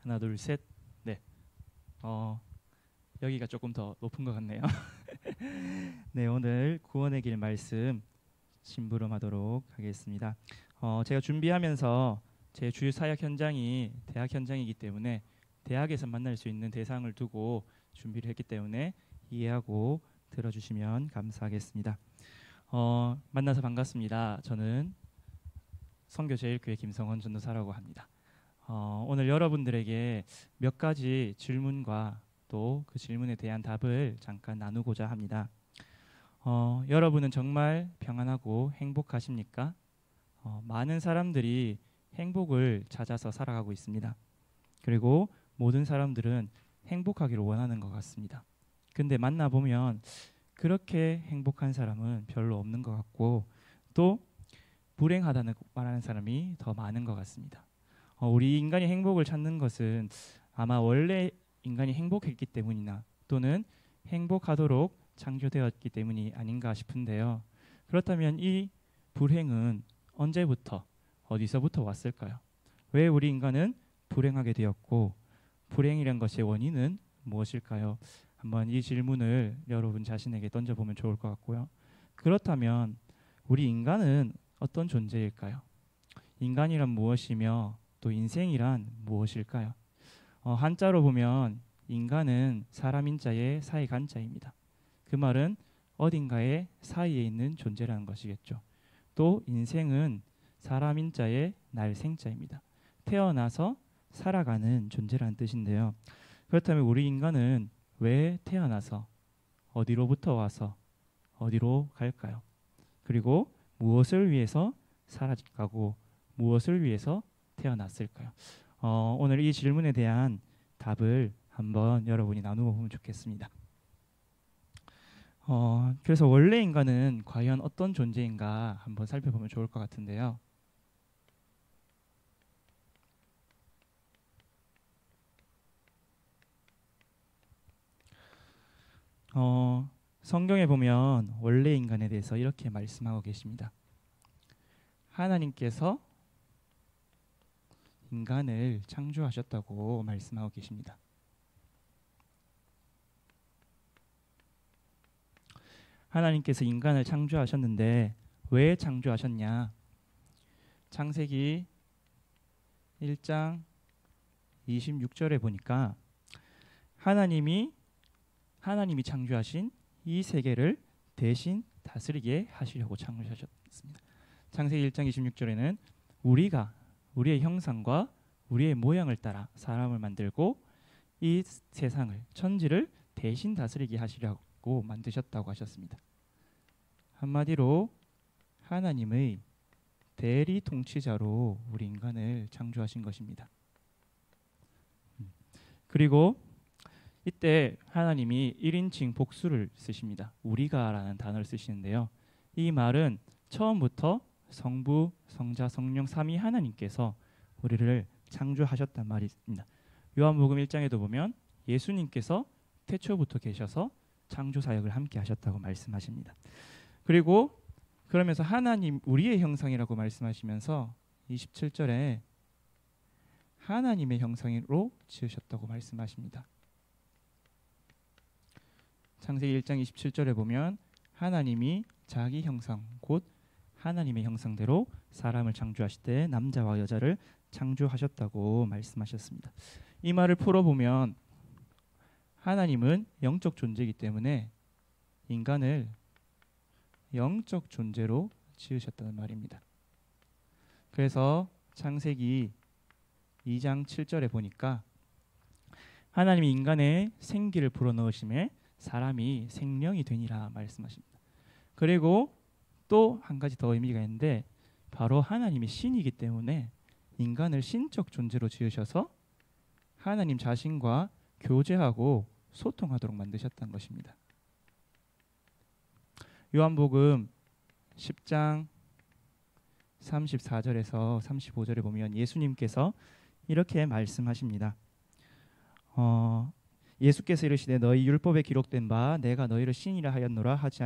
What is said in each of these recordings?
하나, 둘, 셋. 네. 여기가 조금 더 높은 것 같네요. 네, 오늘 구원의 길 말씀 심부름하도록 하겠습니다. 제가 준비하면서 제 주요 사역 현장이 대학 현장이기 때문에 대학에서 만날 수 있는 대상을 두고 준비를 했기 때문에 이해하고 들어주시면 감사하겠습니다. 만나서 반갑습니다. 저는 선교제일교회 김성원 전도사라고 합니다. 오늘 여러분들에게 몇 가지 질문과 또 그 질문에 대한 답을 잠깐 나누고자 합니다. 여러분은 정말 평안하고 행복하십니까? 많은 사람들이 행복을 찾아서 살아가고 있습니다. 그리고 모든 사람들은 행복하기를 원하는 것 같습니다. 근데 만나보면 그렇게 행복한 사람은 별로 없는 것 같고 또 불행하다는 말하는 사람이 더 많은 것 같습니다. 우리 인간이 행복을 찾는 것은 아마 원래 인간이 행복했기 때문이나 또는 행복하도록 창조되었기 때문이 아닌가 싶은데요. 그렇다면 이 불행은 언제부터 어디서부터 왔을까요? 왜 우리 인간은 불행하게 되었고 불행이란 것의 원인은 무엇일까요? 한번 이 질문을 여러분 자신에게 던져보면 좋을 것 같고요. 그렇다면 우리 인간은 어떤 존재일까요? 인간이란 무엇이며 또 인생이란 무엇일까요? 한자로 보면 인간은 사람 인자의 사이 간자입니다. 그 말은 어딘가에 사이에 있는 존재라는 것이겠죠. 또 인생은 사람 인자의 날생자입니다. 태어나서 살아가는 존재라는 뜻인데요. 그렇다면 우리 인간은 왜 태어나서 어디로부터 와서 어디로 갈까요? 그리고 무엇을 위해서 살아가고 무엇을 위해서 태어났을까요? 오늘 이 질문에 대한 답을 한번 여러분이 나누어 보면 좋겠습니다. 그래서 원래 인간은 과연 어떤 존재인가 한번 살펴보면 좋을 것 같은데요. 성경에 보면 원래 인간에 대해서 이렇게 말씀하고 계십니다. 하나님께서 인간을 창조하셨다고 말씀하고 계십니다. 하나님께서 인간을 창조하셨는데 왜 창조하셨냐? 창세기 1장 26절에 보니까 하나님이 창조하신 이 세계를 대신 다스리게 하시려고 창조하셨습니다. 창세기 1장 26절에는 우리의 형상과 우리의 모양을 따라 사람을 만들고 이 세상을 천지를 대신 다스리게 하시려고 만드셨다고 하셨습니다. 한마디로 하나님의 대리 통치자로 우리 인간을 창조하신 것입니다. 그리고 이때 하나님이 1인칭 복수를 쓰십니다. 우리가라는 단어를 쓰시는데요. 이 말은 처음부터 성부, 성자, 성령 삼위 하나님께서 우리를 창조하셨단 말입니다. 요한복음 1장에도 보면 예수님께서 태초부터 계셔서 창조 사역을 함께 하셨다고 말씀하십니다. 그리고 그러면서 하나님 우리의 형상이라고 말씀하시면서 27절에 하나님의 형상으로 지으셨다고 말씀하십니다. 창세기 1장 27절에 보면 하나님이 자기 형상 곧 하나님의 형상대로 사람을 창조하실 때 남자와 여자를 창조하셨다고 말씀하셨습니다. 이 말을 풀어보면 하나님은 영적 존재이기 때문에 인간을 영적 존재로 지으셨다는 말입니다. 그래서 창세기 2장 7절에 보니까 하나님이 인간의 생기를 불어넣으심에 사람이 생명이 되니라 말씀하십니다. 그리고 또 한 가지 더 의미가 있는데 바로 하나님이 신이기 때문에 인간을 신적 존재로 지으셔서 하나님 자신과 교제하고 소통하도록 만드셨다는 것입니다. 요한복음 10장 34절에서 35절에 보면 예수님께서 이렇게 말씀하십니다. 예수께서 이르시되 너희 율법에 기록된 바 내가 너희를 신이라 하였노라 하지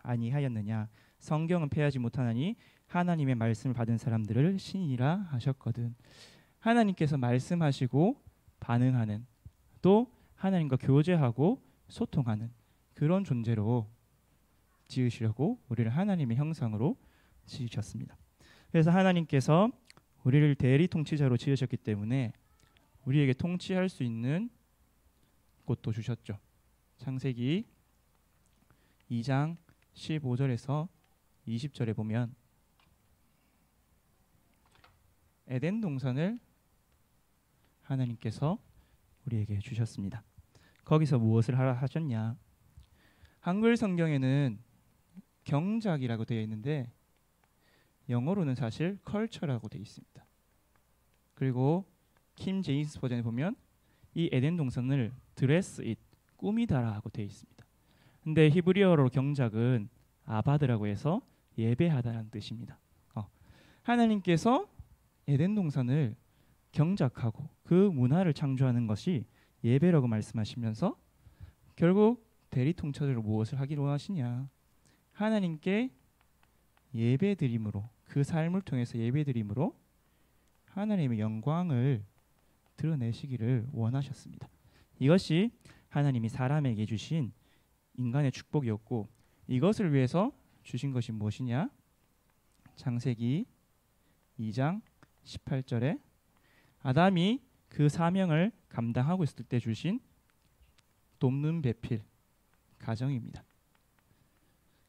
아니하였느냐. 성경은 패하지 못하나니 하나님의 말씀을 받은 사람들을 신이라 하셨거든. 하나님께서 말씀하시고 반응하는, 또 하나님과 교제하고 소통하는 그런 존재로 지으시려고 우리를 하나님의 형상으로 지으셨습니다. 그래서 하나님께서 우리를 대리 통치자로 지으셨기 때문에 우리에게 통치할 수 있는 곳도 주셨죠. 창세기 2장 15절에서 20절에 보면 에덴 동산을 하나님께서 우리에게 주셨습니다. 거기서 무엇을 하셨냐? 한글 성경에는 경작이라고 되어 있는데 영어로는 사실 컬처라고 되어 있습니다. 그리고 킴 제임스 버전에 보면 이 에덴 동산을 드레스 잇, 꾸미다라고 되어 있습니다. 근데 히브리어로 경작은 아바드라고 해서 예배하다라는 뜻입니다. 하나님께서 에덴 동산을 경작하고 그 문화를 창조하는 것이 예배라고 말씀하시면서 결국 대리 통치자로 무엇을 하기로 하시냐? 하나님께 예배드림으로, 그 삶을 통해서 예배드림으로 하나님의 영광을 드러내시기를 원하셨습니다. 이것이 하나님이 사람에게 주신 인간의 축복이었고, 이것을 위해서 주신 것이 무엇이냐? 창세기 2장 18절에 아담이 그 사명을 감당하고 있을 때 주신 돕는 배필, 가정입니다.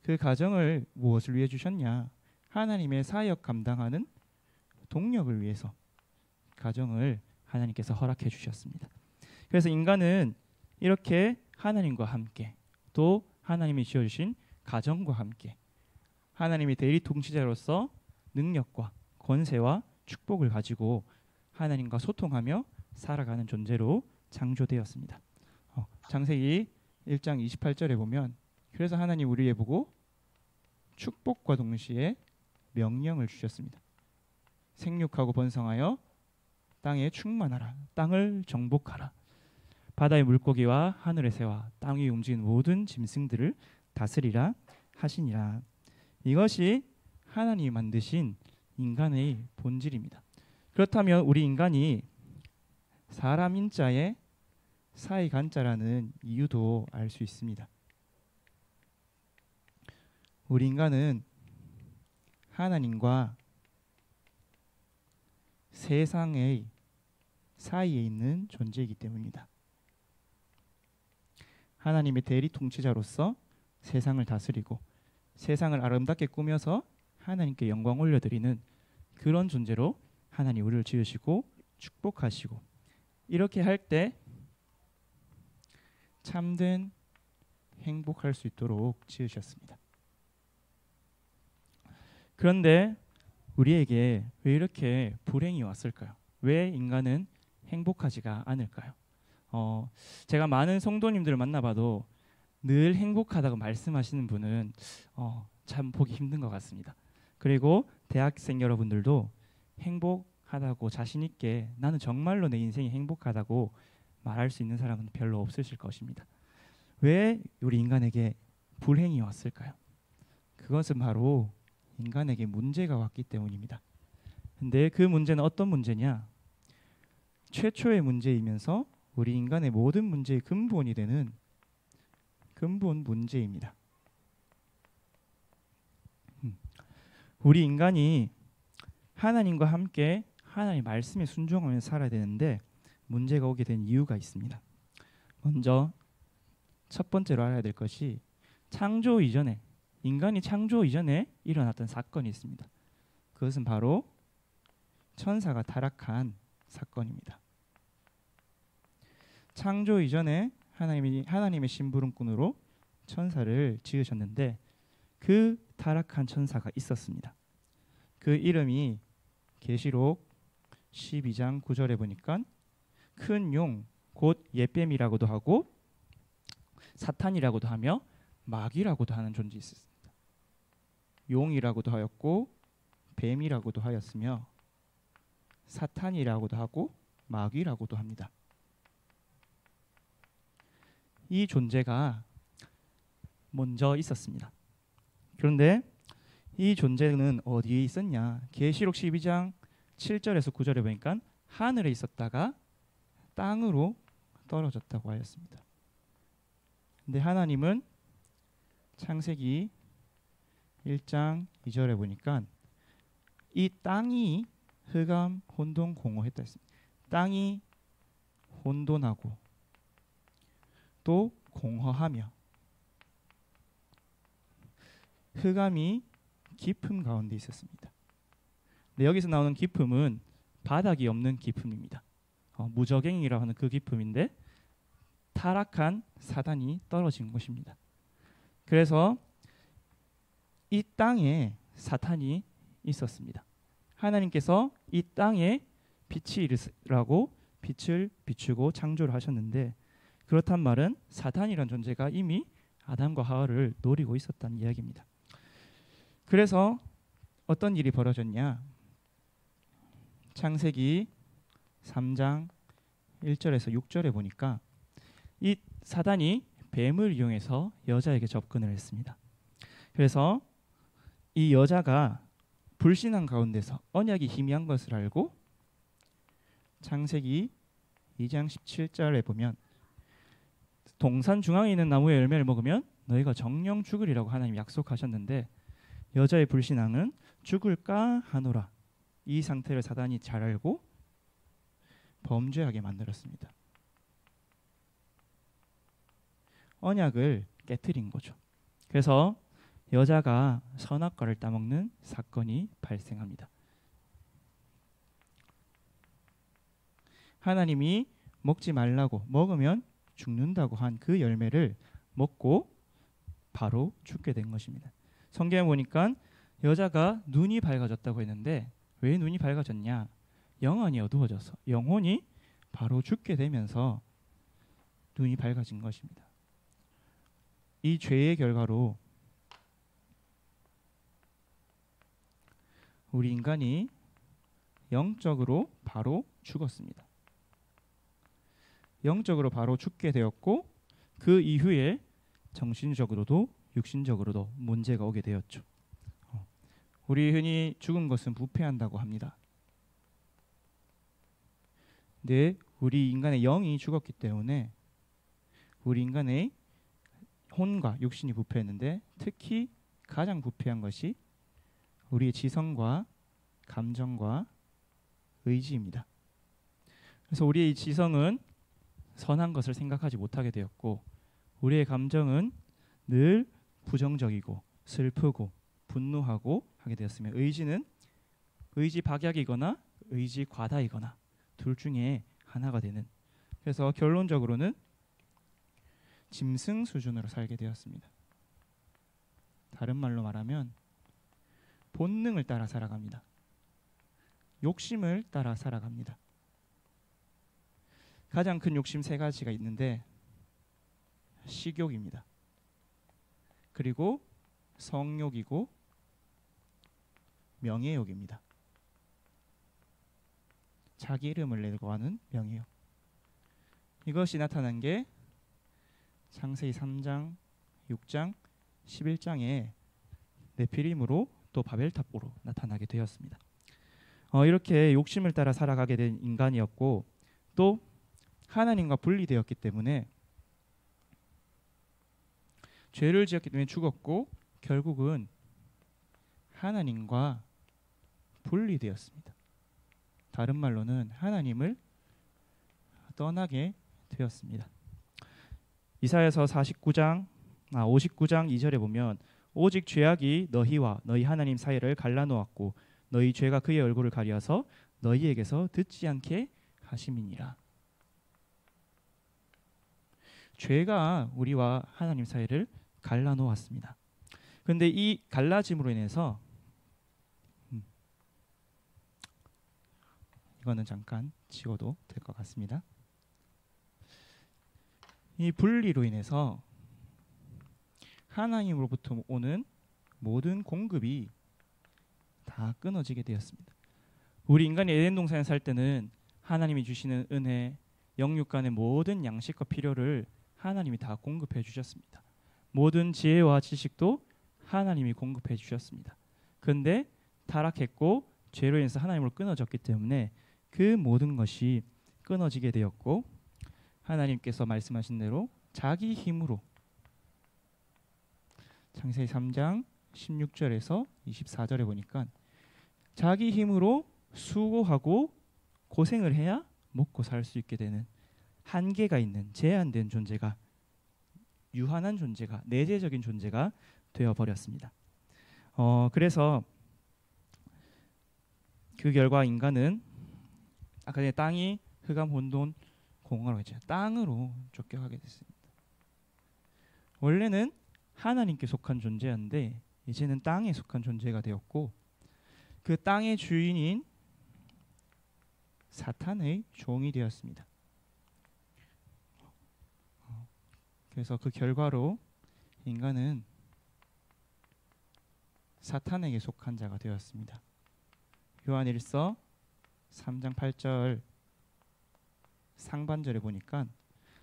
그 가정을 무엇을 위해 주셨냐? 하나님의 사역 감당하는 동력을 위해서 가정을 하나님께서 허락해 주셨습니다. 그래서 인간은 이렇게 하나님과 함께, 또 하나님이 지어주신 가정과 함께 하나님이 대리 통치자로서 능력과 권세와 축복을 가지고 하나님과 소통하며 살아가는 존재로 창조되었습니다. 창세기 1장 28절에 보면 그래서 하나님 우리에 보고 축복과 동시에 명령을 주셨습니다. 생육하고 번성하여 땅에 충만하라. 땅을 정복하라. 바다의 물고기와 하늘의 새와 땅 위에 움직이는 모든 짐승들을 다스리라 하시니라. 이것이 하나님이 만드신 인간의 본질입니다. 그렇다면 우리 인간이 사람 인자에 사이 간자라는 이유도 알 수 있습니다. 우리 인간은 하나님과 세상의 사이에 있는 존재이기 때문입니다. 하나님의 대리 통치자로서 세상을 다스리고 세상을 아름답게 꾸며서 하나님께 영광 올려드리는 그런 존재로 하나님 우리를 지으시고 축복하시고, 이렇게 할 때 참된 행복할 수 있도록 지으셨습니다. 그런데 우리에게 왜 이렇게 불행이 왔을까요? 왜 인간은 행복하지가 않을까요? 제가 많은 성도님들을 만나봐도 늘 행복하다고 말씀하시는 분은 참 보기 힘든 것 같습니다. 그리고 대학생 여러분들도 행복하다고 자신 있게 나는 정말로 내 인생이 행복하다고 말할 수 있는 사람은 별로 없으실 것입니다. 왜 우리 인간에게 불행이 왔을까요? 그것은 바로 인간에게 문제가 왔기 때문입니다. 근데 그 문제는 어떤 문제냐? 최초의 문제이면서 우리 인간의 모든 문제의 근본이 되는 근본 문제입니다. 우리 인간이 하나님과 함께 하나님의 말씀에 순종하며 살아야 되는데 문제가 오게 된 이유가 있습니다. 먼저 첫 번째로 알아야 될 것이 창조 이전에, 인간이 창조 이전에 일어났던 사건이 있습니다. 그것은 바로 천사가 타락한 사건입니다. 창조 이전에 하나님의 심부름꾼으로 천사를 지으셨는데 그 타락한 천사가 있었습니다. 그 이름이 계시록 12장 9절에 보니까 큰 용, 곧 예뱀이라고도 하고 사탄이라고도 하며 마귀라고도 하는 존재 있었습니다. 용이라고도 하였고 뱀이라고도 하였으며 사탄이라고도 하고 마귀라고도 합니다. 이 존재가 먼저 있었습니다. 그런데 이 존재는 어디에 있었냐? 계시록 12장 7절에서 9절에 보니까 하늘에 있었다가 땅으로 떨어졌다고 하였습니다. 근데 하나님은 창세기 1장 2절에 보니까 이 땅이 흑암, 혼돈, 공허했다 했습니다. 땅이 혼돈하고 또 공허하며 흑암이 깊음 가운데 있었습니다. 근데 여기서 나오는 깊음은 바닥이 없는 깊음입니다. 무저갱이라고 하는 그 깊음인데 타락한 사단이 떨어진 곳입니다. 그래서 이 땅에 사탄이 있었습니다. 하나님께서 이 땅에 빛이 이르라고 빛을 비추고 창조를 하셨는데, 그렇단 말은 사탄이란 존재가 이미 아담과 하와를 노리고 있었다는 이야기입니다. 그래서 어떤 일이 벌어졌냐? 창세기 3장 1절에서 6절에 보니까 이 사단이 뱀을 이용해서 여자에게 접근을 했습니다. 그래서 이 여자가 불신한 가운데서 언약이 희미한 것을 알고 창세기 2장 17절에 보면 동산 중앙에 있는 나무의 열매를 먹으면 너희가 정령 죽으리라고 하나님이 약속하셨는데 여자의 불신앙은 죽을까 하노라. 이 상태를 사단이 잘 알고 범죄하게 만들었습니다. 언약을 깨트린 거죠. 그래서 여자가 선악과를 따먹는 사건이 발생합니다. 하나님이 먹지 말라고, 먹으면 죽는다고 한 그 열매를 먹고 바로 죽게 된 것입니다. 성경에 보니까 여자가 눈이 밝아졌다고 했는데 왜 눈이 밝아졌냐? 영안이 어두워져서 영혼이 바로 죽게 되면서 눈이 밝아진 것입니다. 이 죄의 결과로 우리 인간이 영적으로 바로 죽었습니다. 영적으로 바로 죽게 되었고 그 이후에 정신적으로도 육신적으로도 문제가 오게 되었죠. 우리 흔히 죽은 것은 부패한다고 합니다. 근데 우리 인간의 영이 죽었기 때문에 우리 인간의 혼과 육신이 부패했는데 특히 가장 부패한 것이 우리의 지성과 감정과 의지입니다. 그래서 우리의 이 지성은 선한 것을 생각하지 못하게 되었고 우리의 감정은 늘 부정적이고 슬프고 분노하고 하게 되었으며 의지는 의지 박약이거나 의지 과다이거나 둘 중에 하나가 되는, 그래서 결론적으로는 짐승 수준으로 살게 되었습니다. 다른 말로 말하면 본능을 따라 살아갑니다. 욕심을 따라 살아갑니다. 가장 큰 욕심 세 가지가 있는데 식욕입니다. 그리고 성욕이고 명예욕입니다. 자기 이름을 내고 하는 명예욕. 이것이 나타난 게 창세기 3장, 6장, 11장에 네피림으로 또 바벨탑으로 나타나게 되었습니다. 이렇게 욕심을 따라 살아가게 된 인간이었고 또 하나님과 분리되었기 때문에 죄를 지었기 때문에 죽었고 결국은 하나님과 분리되었습니다. 다른 말로는 하나님을 떠나게 되었습니다. 이사야서 59장 2절에 보면 오직 죄악이 너희와 너희 하나님 사이를 갈라놓았고 너희 죄가 그의 얼굴을 가리어서 너희에게서 듣지 않게 하심이니라. 죄가 우리와 하나님 사이를 갈라놓았습니다. 그런데 이 갈라짐으로 인해서 이거는 잠깐 지워도 될 것 같습니다. 이 분리로 인해서 하나님으로부터 오는 모든 공급이 다 끊어지게 되었습니다. 우리 인간이 에덴 동산에 살 때는 하나님이 주시는 은혜, 영육 간의 모든 양식과 필요를 하나님이 다 공급해 주셨습니다. 모든 지혜와 지식도 하나님이 공급해 주셨습니다. 그런데 타락했고 죄로 인해서 하나님으로 끊어졌기 때문에 그 모든 것이 끊어지게 되었고 하나님께서 말씀하신 대로 자기 힘으로 창세기 3장 16절에서 24절에 보니까 자기 힘으로 수고하고 고생을 해야 먹고 살 수 있게 되는 한계가 있는 제한된 존재가 유한한 존재가 내재적인 존재가 되어 버렸습니다. 그래서 그 결과 인간은 아까 전에 땅이 흑암 혼돈 공허라고 했죠. 땅으로 쫓겨가게 됐습니다. 원래는 하나님께 속한 존재였는데 이제는 땅에 속한 존재가 되었고 그 땅의 주인인 사탄의 종이 되었습니다. 그래서 그 결과로 인간은 사탄에게 속한 자가 되었습니다. 요한일서 3장 8절 상반절에 보니까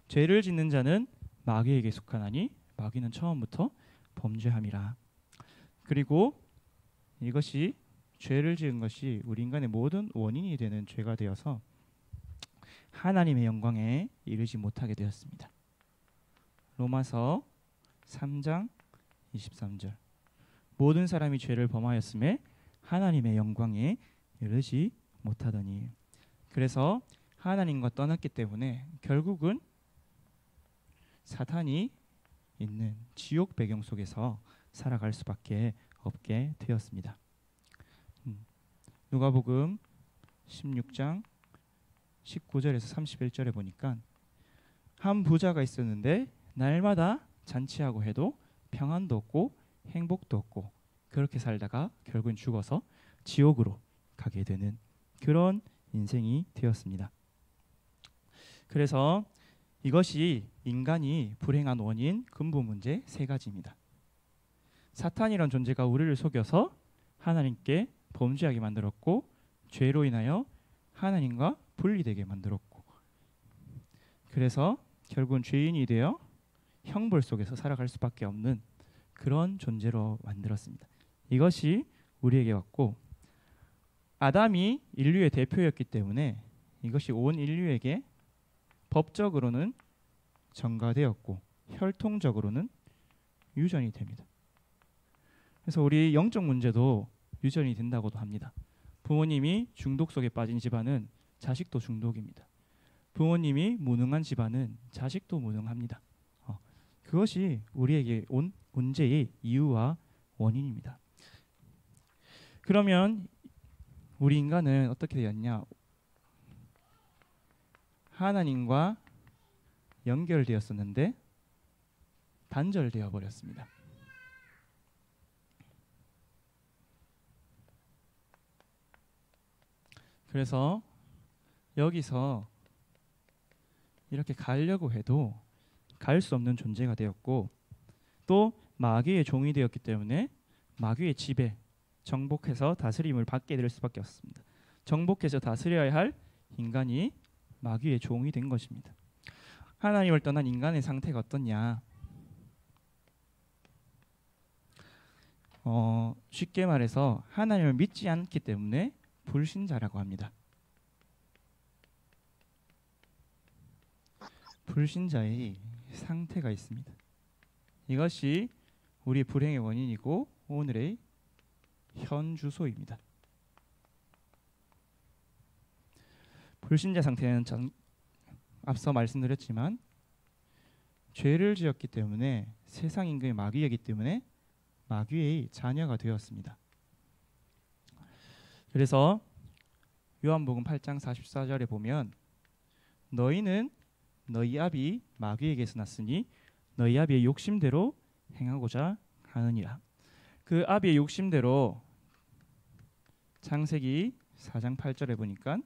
죄를 짓는 자는 마귀에게 속하나니 마귀는 처음부터 범죄함이라. 그리고 이것이 죄를 지은 것이 우리 인간의 모든 원인이 되는 죄가 되어서 하나님의 영광에 이르지 못하게 되었습니다. 로마서 3장 23절 모든 사람이 죄를 범하였음에 하나님의 영광에 이르지 못하더니. 그래서 하나님과 떠났기 때문에 결국은 사탄이 있는 지옥 배경 속에서 살아갈 수밖에 없게 되었습니다. 누가복음 16장 19절에서 31절에 보니까 한 부자가 있었는데 날마다 잔치하고 해도 평안도 없고 행복도 없고 그렇게 살다가 결국은 죽어서 지옥으로 가게 되는 그런 인생이 되었습니다. 그래서 이것이 인간이 불행한 원인 근본 문제 세 가지입니다. 사탄이란 존재가 우리를 속여서 하나님께 범죄하게 만들었고 죄로 인하여 하나님과 분리되게 만들었고 그래서 결국은 죄인이 되어 형벌 속에서 살아갈 수밖에 없는 그런 존재로 만들었습니다. 이것이 우리에게 왔고 아담이 인류의 대표였기 때문에 이것이 온 인류에게 법적으로는 전가되었고 혈통적으로는 유전이 됩니다. 그래서 우리 영적 문제도 유전이 된다고도 합니다. 부모님이 중독 속에 빠진 집안은 자식도 중독입니다. 부모님이 무능한 집안은 자식도 무능합니다. 그것이 우리에게 온 문제의 이유와 원인입니다. 그러면 우리 인간은 어떻게 되었냐? 하나님과 연결되었었는데 단절되어 버렸습니다. 그래서 여기서 이렇게 가려고 해도 갈 수 없는 존재가 되었고 또 마귀의 종이 되었기 때문에 마귀의 지배, 정복해서 다스림을 받게 될 수밖에 없습니다. 정복해서 다스려야 할 인간이 마귀의 종이 된 것입니다. 하나님을 떠난 인간의 상태가 어떻냐? 쉽게 말해서 하나님을 믿지 않기 때문에 불신자라고 합니다. 불신자의 상태가 있습니다. 이것이 우리 불행의 원인이고 오늘의 현 주소입니다. 불신자 상태는 앞서 말씀드렸지만 죄를 지었기 때문에 세상 임금의 마귀이기 때문에 마귀의 자녀가 되었습니다. 그래서 요한복음 8장 44절에 보면 너희는 너희 아비 마귀에게서 났으니 너희 아비의 욕심대로 행하고자 하느니라. 그 아비의 욕심대로 창세기 4장 8절에 보니까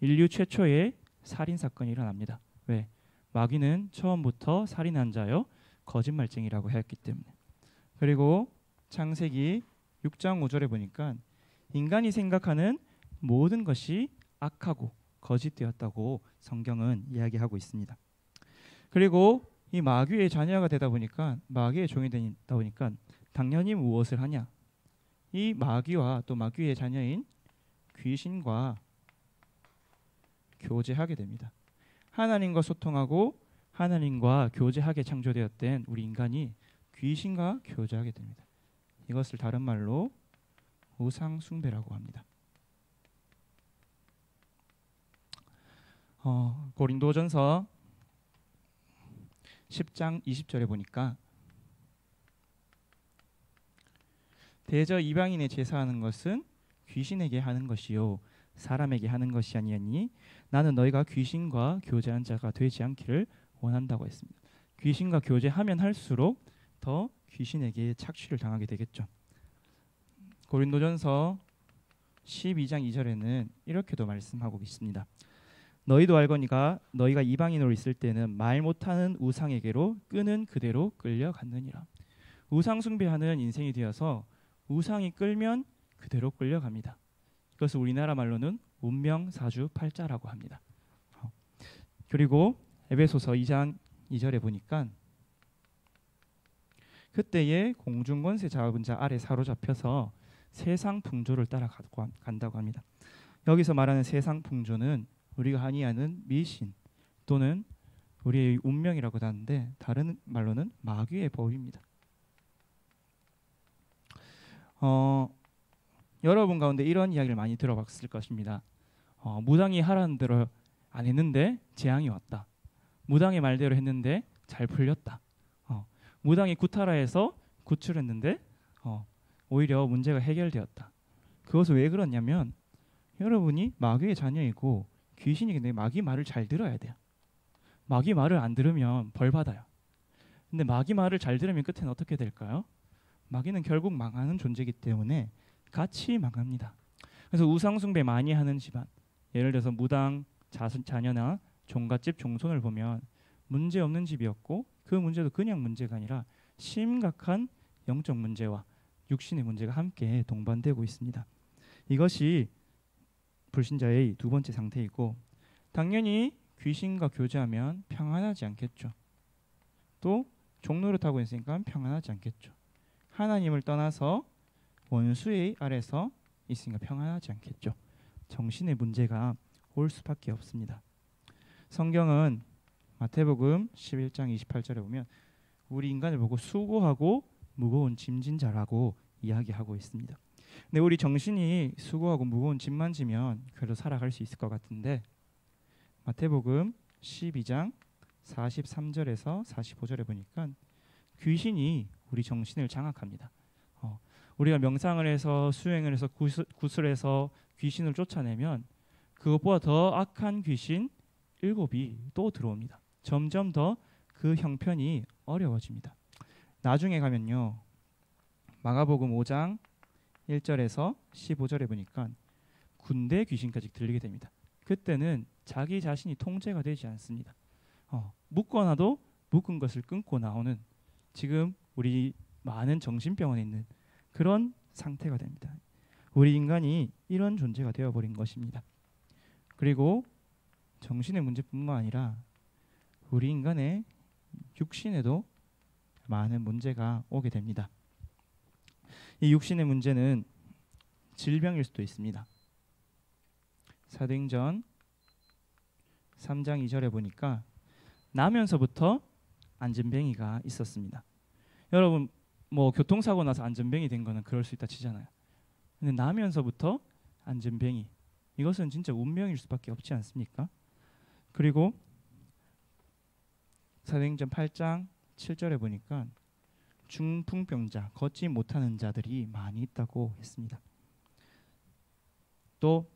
인류 최초의 살인 사건이 일어납니다. 왜? 마귀는 처음부터 살인한 자여 거짓말쟁이라고 했기 때문에. 그리고 창세기 6장 5절에 보니까 인간이 생각하는 모든 것이 악하고 거짓되었다고 성경은 이야기하고 있습니다. 그리고 이 마귀의 자녀가 되다 보니까 마귀의 종이 되다 보니까 당연히 무엇을 하냐? 이 마귀와 또 마귀의 자녀인 귀신과 교제하게 됩니다. 하나님과 소통하고 하나님과 교제하게 창조되었던 우리 인간이 귀신과 교제하게 됩니다. 이것을 다른 말로 우상 숭배라고 합니다. 고린도전서 10장 20절에 보니까 대저 이방인의 제사하는 것은 귀신에게 하는 것이요 사람에게 하는 것이 아니니 나는 너희가 귀신과 교제한 자가 되지 않기를 원한다고 했습니다. 귀신과 교제하면 할수록 더 귀신에게 착취를 당하게 되겠죠. 고린도전서 12장 2절에는 이렇게도 말씀하고 있습니다. 너희도 알거니가 너희가 이방인으로 있을 때는 말 못하는 우상에게로 끄는 그대로 끌려갔느니라. 우상 숭배하는 인생이 되어서 우상이 끌면 그대로 끌려갑니다. 이것을 우리나라 말로는 운명사주팔자라고 합니다. 그리고 에베소서 2장 2절에 보니까 그때에 공중권세 잡은 자 아래 사로잡혀서 세상 풍조를 따라간다고 합니다. 여기서 말하는 세상 풍조는 우리가 흔히 아는 미신 또는 우리의 운명이라고 하는데 다른 말로는 마귀의 법입니다. 여러분 가운데 이런 이야기를 많이 들어봤을 것입니다. 무당이 하라는 대로 안 했는데 재앙이 왔다. 무당의 말대로 했는데 잘 풀렸다. 무당이 구타라해서 구출했는데 오히려 문제가 해결되었다. 그것은 왜 그러냐면 여러분이 마귀의 자녀이고 귀신이기 때문에 마귀 말을 잘 들어야 돼요. 마귀 말을 안 들으면 벌 받아요. 근데 마귀 말을 잘 들으면 끝에는 어떻게 될까요? 마귀는 결국 망하는 존재이기 때문에 같이 망합니다. 그래서 우상숭배 많이 하는 집안, 예를 들어서 무당 자녀나 종갓집 종손을 보면 문제 없는 집이었고 그 문제도 그냥 문제가 아니라 심각한 영적 문제와 육신의 문제가 함께 동반되고 있습니다. 이것이 불신자의 두 번째 상태이고 당연히 귀신과 교제하면 평안하지 않겠죠. 또 종노릇하고 있으니까 평안하지 않겠죠. 하나님을 떠나서 원수의 아래서 있으니까 평안하지 않겠죠. 정신의 문제가 올 수밖에 없습니다. 성경은 마태복음 11장 28절에 보면 우리 인간을 보고 수고하고 무거운 짐진 자라고 이야기하고 있습니다. 근데 우리 정신이 수고하고 무거운 짐만 지면 그래도 살아갈 수 있을 것 같은데 마태복음 12장 43절에서 45절에 보니까 귀신이 우리 정신을 장악합니다. 우리가 명상을 해서 수행을 해서 구슬해서 귀신을 쫓아내면 그것보다 더 악한 귀신 7이 또 들어옵니다. 점점 더 그 형편이 어려워집니다. 나중에 가면요. 마가복음 5장 1절에서 15절에 보니까 군대 귀신까지 들리게 됩니다. 그때는 자기 자신이 통제가 되지 않습니다. 묶어놔도 묶은 것을 끊고 나오는 지금 우리 많은 정신병원에 있는 그런 상태가 됩니다. 우리 인간이 이런 존재가 되어버린 것입니다. 그리고 정신의 문제뿐만 아니라 우리 인간의 육신에도 많은 문제가 오게 됩니다. 이 육신의 문제는 질병일 수도 있습니다. 사도행전 3장 2절에 보니까 나면서부터 안전뱅이가 있었습니다. 여러분 뭐 교통사고 나서 안전뱅이 된 거는 그럴 수 있다 치잖아요. 근데 나면서부터 안전뱅이 이것은 진짜 운명일 수밖에 없지 않습니까? 그리고 사도행전 8장 7절에 보니까 중풍병자, 걷지 못하는 자들이 많이 있다고 했습니다. 또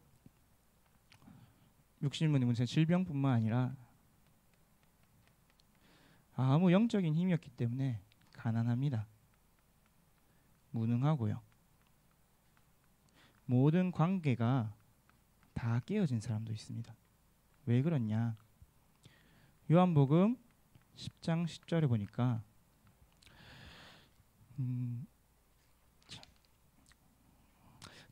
육신문의 문제는 질병뿐만 아니라 아무 영적인 힘이 없기 때문에 가난합니다. 무능하고요. 모든 관계가 다 깨어진 사람도 있습니다. 왜 그렇냐? 요한복음 10장 10절에 보니까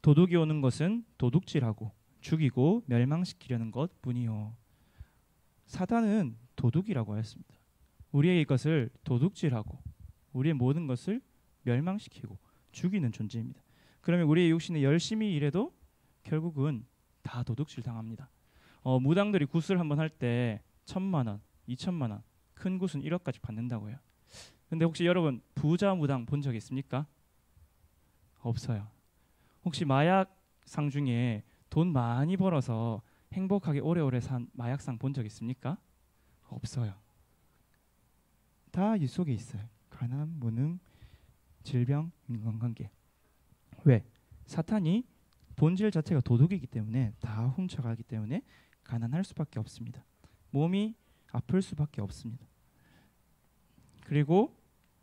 도둑이 오는 것은 도둑질하고 죽이고 멸망시키려는 것뿐이요. 사단은 도둑이라고 하였습니다. 우리의 것을 도둑질하고 우리의 모든 것을 멸망시키고 죽이는 존재입니다. 그러면 우리의 육신에 열심히 일해도 결국은 다 도둑질 당합니다. 무당들이 굿을 한번 할 때 1,000만 원, 2천만 원, 큰 굿은 1억까지 받는다고요. 근데 혹시 여러분 부자 무당 본 적 있습니까? 없어요. 혹시 마약상 중에 돈 많이 벌어서 행복하게 오래오래 산 마약상 본 적 있습니까? 없어요. 다 이 속에 있어요. 가난, 무능, 질병, 인간관계. 왜? 사탄이 본질 자체가 도둑이기 때문에 다 훔쳐가기 때문에 가난할 수밖에 없습니다. 몸이 아플 수밖에 없습니다. 그리고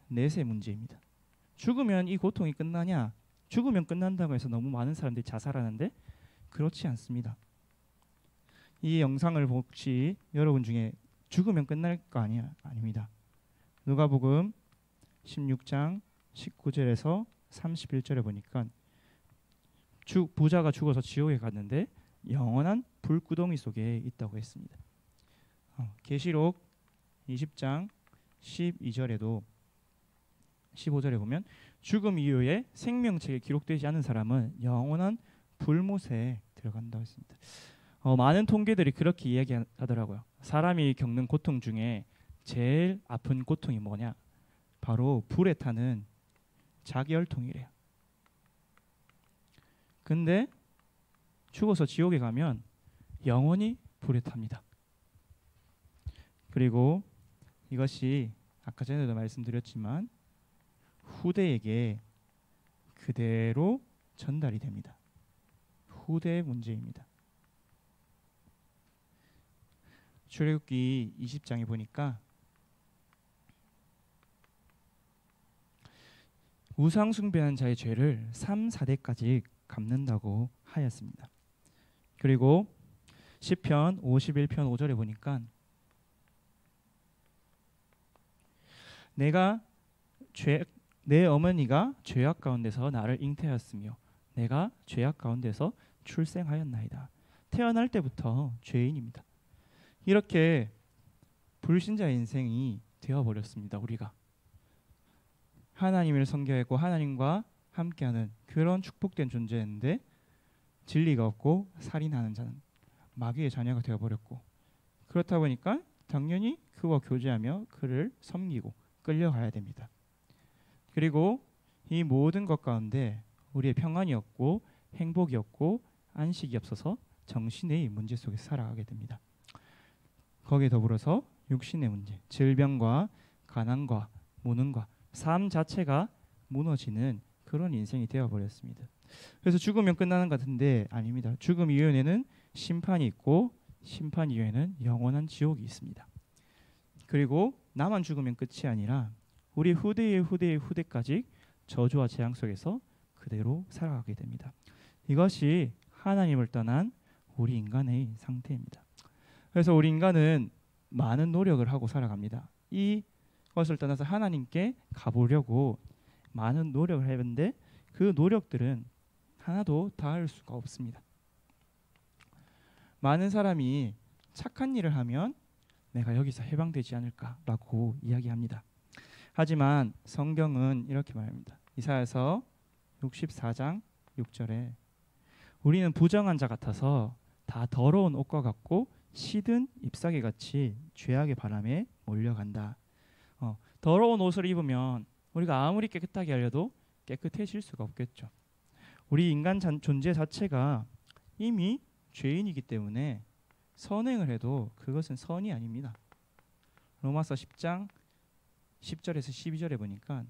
넷의 문제입니다. 죽으면 이 고통이 끝나냐? 죽으면 끝난다고 해서 너무 많은 사람들이 자살하는데 그렇지 않습니다. 이 영상을 혹시 여러분 중에 죽으면 끝날 거 아닙니다. 누가복음 16장 19절에서 31절에 보니까 부자가 죽어서 지옥에 갔는데 영원한 불구덩이 속에 있다고 했습니다. 계시록 20장 12절에도 15절에 보면 죽음 이후에 생명책에 기록되지 않은 사람은 영원한 불못에 들어간다고 했습니다. 많은 통계들이 그렇게 이야기하더라고요. 사람이 겪는 고통 중에 제일 아픈 고통이 뭐냐? 바로 불에 타는 자기열통이래요. 근데 죽어서 지옥에 가면 영원히 불에 탑니다. 그리고 이것이 아까 전에도 말씀드렸지만 후대에게 그대로 전달이 됩니다. 후대의 문제입니다. 출애굽기 20장에 보니까 우상 숭배한 자의 죄를 3, 4대까지 갚는다고 하였습니다. 그리고 시편 51편 5절에 보니까 내 어머니가 죄악 가운데서 나를 잉태하였으며 내가 죄악 가운데서 출생하였나이다. 태어날 때부터 죄인입니다. 이렇게 불신자의 인생이 되어버렸습니다. 우리가 하나님을 섬겨했고 하나님과 함께하는 그런 축복된 존재인데 진리가 없고 살인하는 자는 마귀의 자녀가 되어버렸고, 그렇다 보니까 당연히 그와 교제하며 그를 섬기고 끌려가야 됩니다. 그리고 이 모든 것 가운데 우리의 평안이 없고 행복이 없고 안식이 없어서 정신의 문제 속에 살아가게 됩니다. 거기에 더불어서 육신의 문제, 질병과 가난과 무능과 삶 자체가 무너지는 그런 인생이 되어버렸습니다. 그래서 죽으면 끝나는 것 같은데 아닙니다. 죽음 이후에는 심판이 있고 심판 이후에는 영원한 지옥이 있습니다. 그리고 나만 죽으면 끝이 아니라 우리 후대의 후대까지 저주와 재앙 속에서 그대로 살아가게 됩니다. 이것이 하나님을 떠난 우리 인간의 상태입니다. 그래서 우리 인간은 많은 노력을 하고 살아갑니다. 이것을 떠나서 하나님께 가보려고 많은 노력을 했는데 그 노력들은 하나도 닿을 수가 없습니다. 많은 사람이 착한 일을 하면 내가 여기서 해방되지 않을까라고 이야기합니다. 하지만 성경은 이렇게 말합니다. 이사야서 64장 6절에 우리는 부정한 자 같아서 다 더러운 옷과 같고 시든 잎사귀 같이 죄악의 바람에 몰려간다. 더러운 옷을 입으면 우리가 아무리 깨끗하게 하려도 깨끗해질 수가 없겠죠. 우리 인간 존재 자체가 이미 죄인이기 때문에 선행을 해도 그것은 선이 아닙니다. 로마서 10장 10절에서 12절에 보니까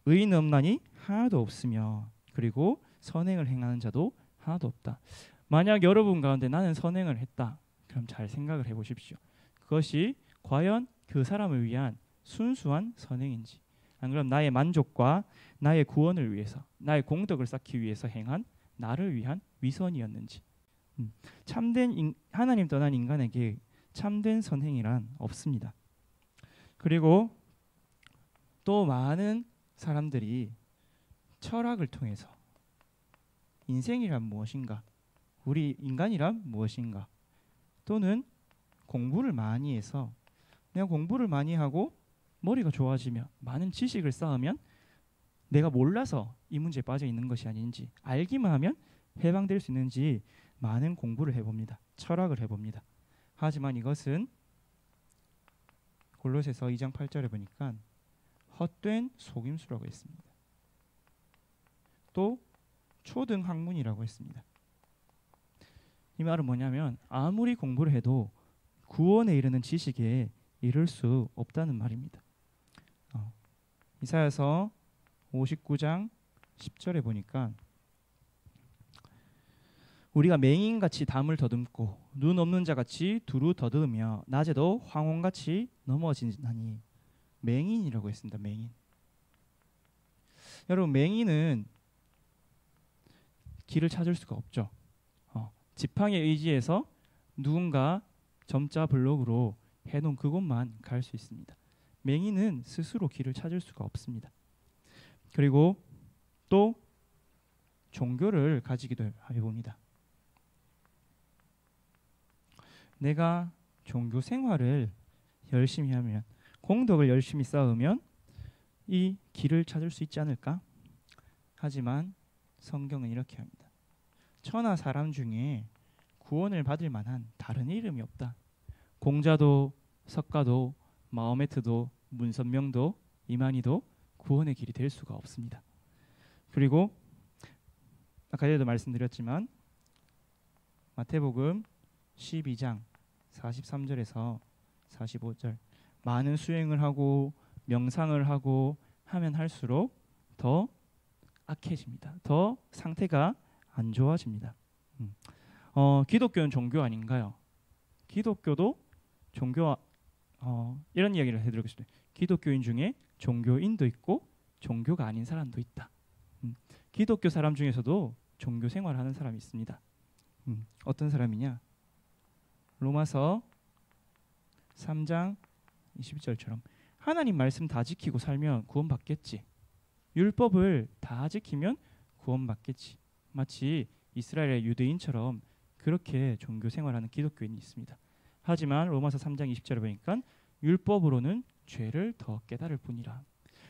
의인 없나니 하나도 없으며 그리고 선행을 행하는 자도 하나도 없다. 만약 여러분 가운데 나는 선행을 했다. 그럼 잘 생각을 해보십시오. 그것이 과연 그 사람을 위한 순수한 선행인지, 안 그럼 나의 만족과 나의 구원을 위해서, 나의 공덕을 쌓기 위해서 행한 나를 위한 위선이었는지. 참된 하나님 떠난 인간에게 참된 선행이란 없습니다. 그리고 또 많은 사람들이 철학을 통해서 인생이란 무엇인가, 우리 인간이란 무엇인가, 또는 공부를 많이 해서 내가 공부를 많이 하고 머리가 좋아지면 많은 지식을 쌓으면 내가 몰라서 이 문제에 빠져 있는 것이 아닌지, 알기만 하면 해방될 수 있는지 많은 공부를 해봅니다. 철학을 해봅니다. 하지만 이것은 골로새서 2장 8절에 보니까 헛된 속임수라고 했습니다. 또 초등 학문이라고 했습니다. 이 말은 뭐냐면 아무리 공부를 해도 구원에 이르는 지식에 이를 수 없다는 말입니다. 이사야서 59장 10절에 보니까 우리가 맹인같이 담을 더듬고 눈 없는 자같이 두루 더듬으며 낮에도 황혼같이 넘어지나니 맹인이라고 했습니다. 맹인. 여러분 맹인은 길을 찾을 수가 없죠. 지팡이 의지해서 누군가 점자 블록으로 해놓은 그곳만 갈 수 있습니다. 맹인은 스스로 길을 찾을 수가 없습니다. 그리고 또 종교를 가지기도 해봅니다. 내가 종교 생활을 열심히 하면, 공덕을 열심히 쌓으면 이 길을 찾을 수 있지 않을까? 하지만 성경은 이렇게 합니다. 천하 사람 중에 구원을 받을 만한 다른 이름이 없다. 공자도 석가도 마호메트도 문선명도 이만희도 구원의 길이 될 수가 없습니다. 그리고 아까 전에도 말씀드렸지만 마태복음 12장 43절에서 45절 많은 수행을 하고 명상을 하고 하면 할수록 더 악해집니다. 더 상태가 안 좋아집니다. 기독교는 종교 아닌가요? 기독교도 종교 이런 이야기를 해드리고 싶어요. 기독교인 중에 종교인도 있고 종교가 아닌 사람도 있다. 기독교 사람 중에서도 종교 생활하는 사람이 있습니다. 어떤 사람이냐? 로마서 3장 20절처럼 하나님 말씀 다 지키고 살면 구원받겠지. 율법을 다 지키면 구원받겠지. 마치 이스라엘의 유대인처럼 그렇게 종교 생활하는 기독교인이 있습니다. 하지만 로마서 3장 20절에 보니까 율법으로는 죄를 더 깨달을 뿐이라.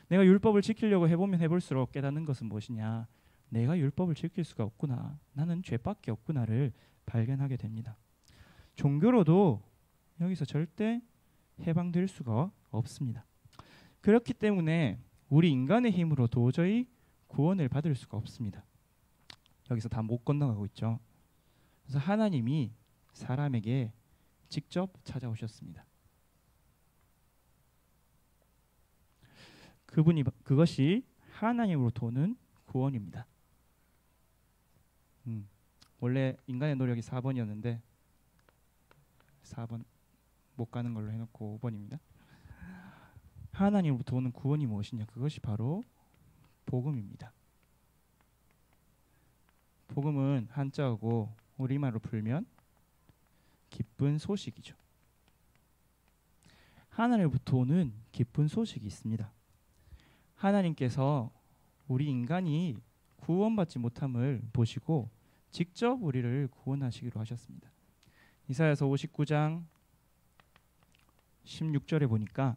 내가 율법을 지키려고 해보면 해볼수록 깨닫는 것은 무엇이냐? 내가 율법을 지킬 수가 없구나. 나는 죄밖에 없구나를 발견하게 됩니다. 종교로도 여기서 절대 해방될 수가 없습니다. 그렇기 때문에 우리 인간의 힘으로 도저히 구원을 받을 수가 없습니다. 여기서 다 못 건너가고 있죠. 그래서 하나님이 사람에게 직접 찾아오셨습니다. 그것이 하나님으로부터 오는 구원입니다. 원래 인간의 노력이 4번이었는데 4번 못 가는 걸로 해놓고 5번입니다. 하나님으로부터 오는 구원이 무엇이냐? 그것이 바로 복음입니다. 복음은 한자어고 우리말로 풀면 기쁜 소식이죠. 하나님으로부터 오는 기쁜 소식이 있습니다. 하나님께서 우리 인간이 구원받지 못함을 보시고 직접 우리를 구원하시기로 하셨습니다. 이사야서 59장 16절에 보니까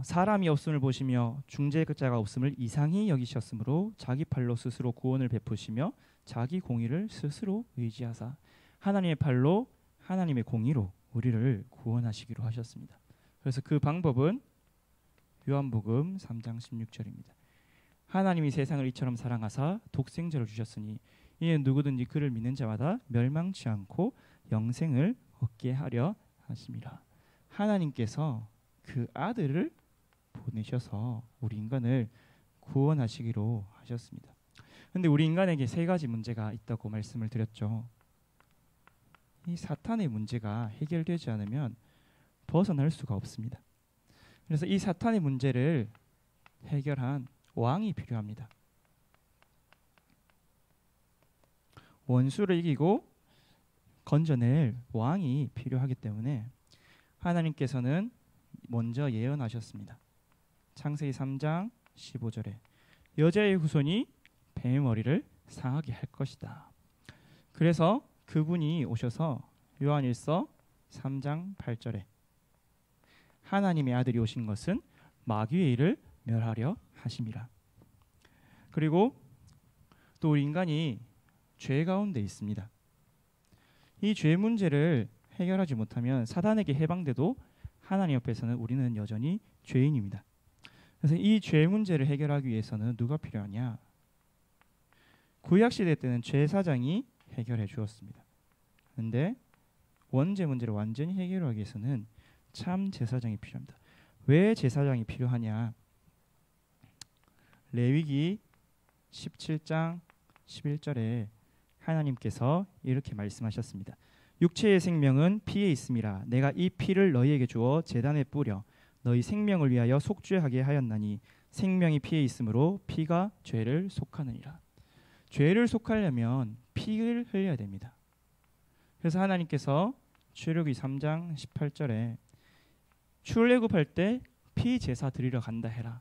사람이 없음을 보시며 중재자가 없음을 이상히 여기셨으므로 자기 팔로 스스로 구원을 베푸시며 자기 공의를 스스로 의지하사 하나님의 팔로 하나님의 공의로 우리를 구원하시기로 하셨습니다. 그래서 그 방법은 요한복음 3장 16절입니다. 하나님이 세상을 이처럼 사랑하사 독생자를 주셨으니 이는 누구든지 그를 믿는 자마다 멸망치 않고 영생을 얻게 하려 하심이라. 하나님께서 그 아들을 보내셔서 우리 인간을 구원하시기로 하셨습니다. 그런데 우리 인간에게 세 가지 문제가 있다고 말씀을 드렸죠. 이 사탄의 문제가 해결되지 않으면 벗어날 수가 없습니다. 그래서 이 사탄의 문제를 해결한 왕이 필요합니다. 원수를 이기고 건져낼 왕이 필요하기 때문에 하나님께서는 먼저 예언하셨습니다. 창세기 3장 15절에 여자의 후손이 뱀의 머리를 상하게 할 것이다. 그래서 그분이 오셔서 요한일서 3장 8절에 하나님의 아들이 오신 것은 마귀의 일을 멸하려 하심이라. 그리고 또 우리 인간이 죄 가운데 있습니다. 이 죄 문제를 해결하지 못하면 사단에게 해방돼도 하나님 앞에서는 우리는 여전히 죄인입니다. 그래서 이 죄 문제를 해결하기 위해서는 누가 필요하냐? 구약 시대 때는 제사장이 해결해 주었습니다. 그런데 원죄 문제를 완전히 해결하기 위해서는 참 제사장이 필요합니다. 왜 제사장이 필요하냐? 레위기 17장 11절에 하나님께서 이렇게 말씀하셨습니다. 육체의 생명은 피에 있음이라. 내가 이 피를 너희에게 주어 제단에 뿌려 너희 생명을 위하여 속죄하게 하였나니 생명이 피에 있으므로 피가 죄를 속하느니라. 죄를 속하려면 피를 흘려야 됩니다. 그래서 하나님께서 출애굽기 3장 18절에 출애굽할 때 피 제사 드리러 간다 해라.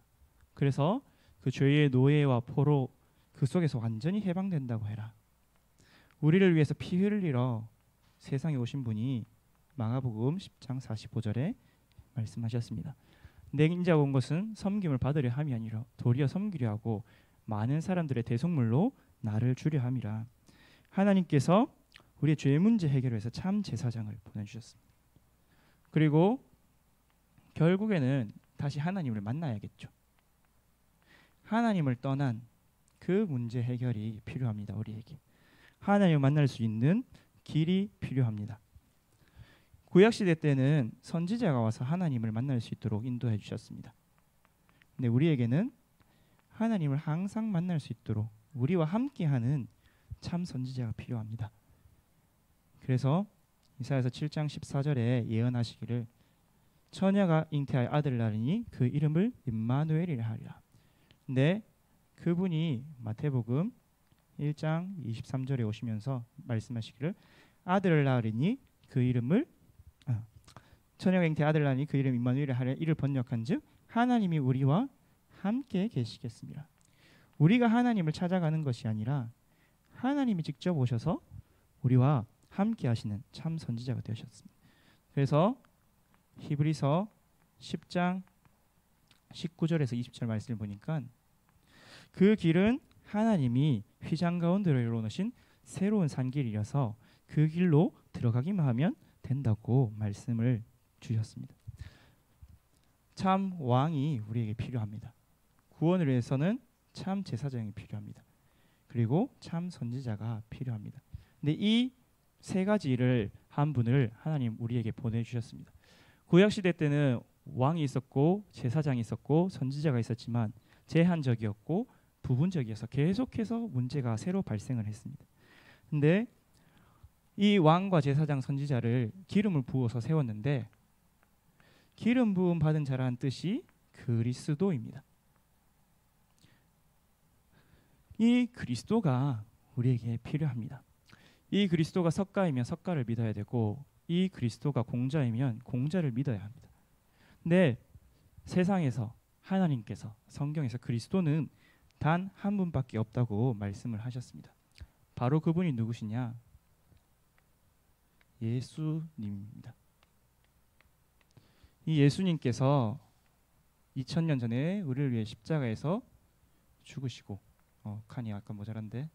그래서 그 죄의 노예와 포로 그 속에서 완전히 해방된다고 해라. 우리를 위해서 피 흘리러 세상에 오신 분이 마가복음 10장 45절에 말씀하셨습니다. 내 인자가 온 것은 섬김을 받으려 함이 아니라 도리어 섬기려 하고 많은 사람들의 대속물로 나를 주려 함이라. 하나님께서 우리의 죄 문제 해결을 위해서 참 제사장을 보내주셨습니다. 그리고 결국에는 다시 하나님을 만나야겠죠. 하나님을 떠난 그 문제 해결이 필요합니다. 우리에게 하나님을 만날 수 있는 길이 필요합니다. 구약시대 때는 선지자가 와서 하나님을 만날 수 있도록 인도해 주셨습니다. 근데 우리에게는 하나님을 항상 만날 수 있도록 우리와 함께하는 참 선지자가 필요합니다. 그래서 이사야서 7장 14절에 예언하시기를 처녀가 잉태하여 아들을 낳으니 그 이름을 임마누엘이라 하리라. 근데 그분이 마태복음 1장 23절에 오시면서 말씀하시기를 아들을 낳으리니 그 이름을 처녀가 잉태하여 아들을 낳으니 그 이름 임마누엘이라 하리라. 이를 번역한즉 하나님이 우리와 함께 계시겠습니다. 우리가 하나님을 찾아가는 것이 아니라 하나님이 직접 오셔서 우리와 함께 하시는 참 선지자가 되셨습니다. 그래서 히브리서 10장 19절에서 20절 말씀을 보니까 그 길은 하나님이 휘장 가운데로 이루어놓으신 새로운 산길이라서 그 길로 들어가기만 하면 된다고 말씀을 주셨습니다. 참 왕이 우리에게 필요합니다. 구원을 위해서는 참 제사장이 필요합니다. 그리고 참 선지자가 필요합니다. 근데 이 세 가지 일을 한 분을 하나님 우리에게 보내주셨습니다. 구약시대 때는 왕이 있었고 제사장이 있었고 선지자가 있었지만 제한적이었고 부분적이어서 계속해서 문제가 새로 발생을 했습니다. 근데 이 왕과 제사장 선지자를 기름을 부어서 세웠는데 기름 부음 받은 자라는 뜻이 그리스도입니다. 이 그리스도가 우리에게 필요합니다. 이 그리스도가 석가이면 석가를 믿어야 되고 이 그리스도가 공자이면 공자를 믿어야 합니다. 근데 세상에서 하나님께서 성경에서 그리스도는 단 한 분밖에 없다고 말씀을 하셨습니다. 바로 그분이 누구시냐? 예수님입니다. 이 예수님께서 2000년 전에 우리를 위해 십자가에서 죽으시고 칸이 아까 모자란데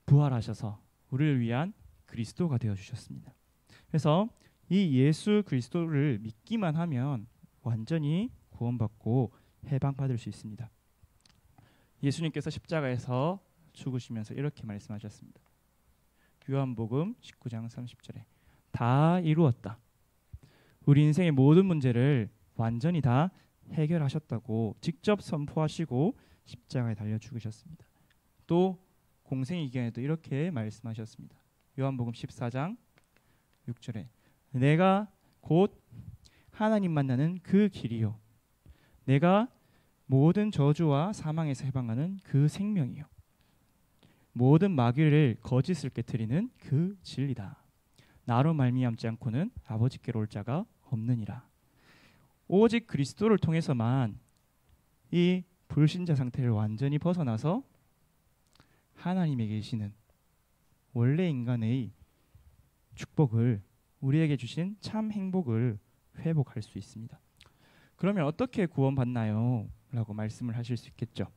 부활하셔서 우리를 위한 그리스도가 되어주셨습니다. 그래서 이 예수 그리스도를 믿기만 하면 완전히 구원받고 해방받을 수 있습니다. 예수님께서 십자가에서 죽으시면서 이렇게 말씀하셨습니다. 요한복음 19장 30절에 다 이루었다. 우리 인생의 모든 문제를 완전히 다 해결하셨다고 직접 선포하시고 십자가에 달려 죽으셨습니다. 또 공생의 기간에도 이렇게 말씀하셨습니다. 요한복음 14장 6절에 내가 곧 하나님 만나는 그 길이요 내가 모든 저주와 사망에서 해방하는 그 생명이요 모든 마귀를 거짓을 깨트리는 그 진리다. 나로 말미암지 않고는 아버지께로 올 자가 없느니라. 오직 그리스도를 통해서만 이 불신자 상태를 완전히 벗어나서 하나님에 계시는 원래 인간의 축복을 우리에게 주신 참 행복을 회복할 수 있습니다. 그러면 어떻게 구원받나요? 라고 말씀을 하실 수 있겠죠.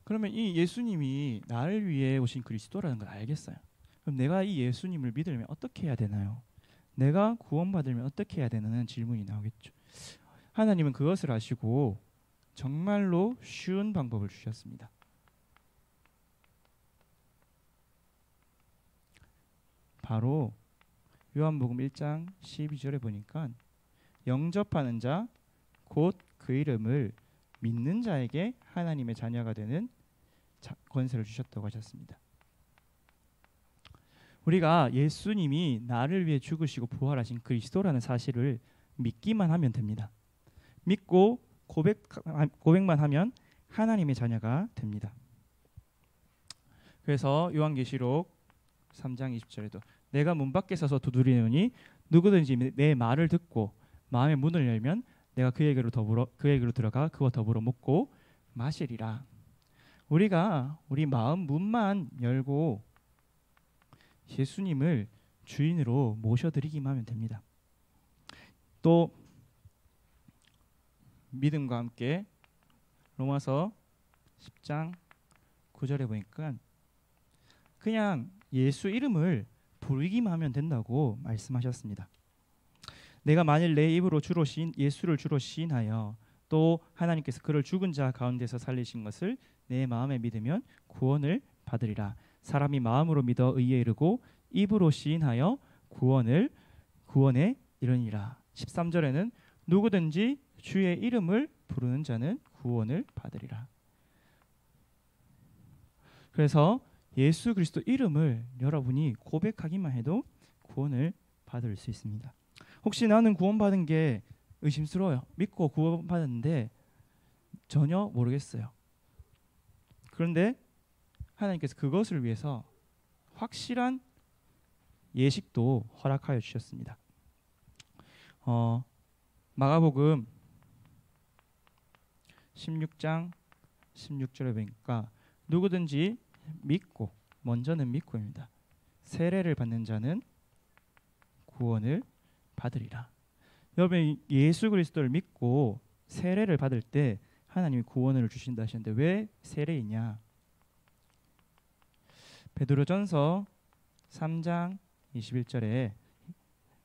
그러면 이 예수님이 나를 위해 오신 그리스도라는 걸 알겠어요. 그럼 내가 이 예수님을 믿으려면 어떻게 해야 되나요? 내가 구원받으려면 어떻게 해야 되는 질문이 나오겠죠. 하나님은 그것을 아시고 정말로 쉬운 방법을 주셨습니다. 바로 요한복음 1장 12절에 보니까 영접하는 자 곧 그 이름을 믿는 자에게 하나님의 자녀가 되는 권세를 주셨다고 하셨습니다. 우리가 예수님이 나를 위해 죽으시고 부활하신 그리스도라는 사실을 믿기만 하면 됩니다. 믿고 고백만 하면 하나님의 자녀가 됩니다. 그래서 요한계시록 3장 20절에도 내가 문 밖에 서서 두드리노니 누구든지 내 말을 듣고 마음의 문을 열면 내가 그에게로 들어가 그와 더불어 먹고 마시리라. 우리가 우리 마음 문만 열고 예수님을 주인으로 모셔드리기만 하면 됩니다. 또 믿음과 함께 로마서 10장 9절에 보니까 그냥 예수 이름을 부르기만 하면 된다고 말씀하셨습니다. 내가 만일 내 입으로 예수를 주로 시인하여 또 하나님께서 그를 죽은 자 가운데서 살리신 것을 내 마음에 믿으면 구원을 받으리라. 사람이 마음으로 믿어 의에 이르고 입으로 시인하여 구원에 이르니라. 13절에는 누구든지 주의 이름을 부르는 자는 구원을 받으리라. 그래서 예수 그리스도 이름을 여러분이 고백하기만 해도 구원을 받을 수 있습니다. 혹시 나는 구원받은 게 의심스러워요. 믿고 구원받았는데 전혀 모르겠어요. 그런데 하나님께서 그것을 위해서 확실한 예식도 허락하여 주셨습니다. 마가복음 16장 16절에 보니까 누구든지 믿고, 먼저는 믿고입니다. 세례를 받는 자는 구원을 받으리라. 여러분 예수 그리스도를 믿고 세례를 받을 때 하나님이 구원을 주신다 하셨는데 왜 세례이냐? 베드로전서 3장 21절에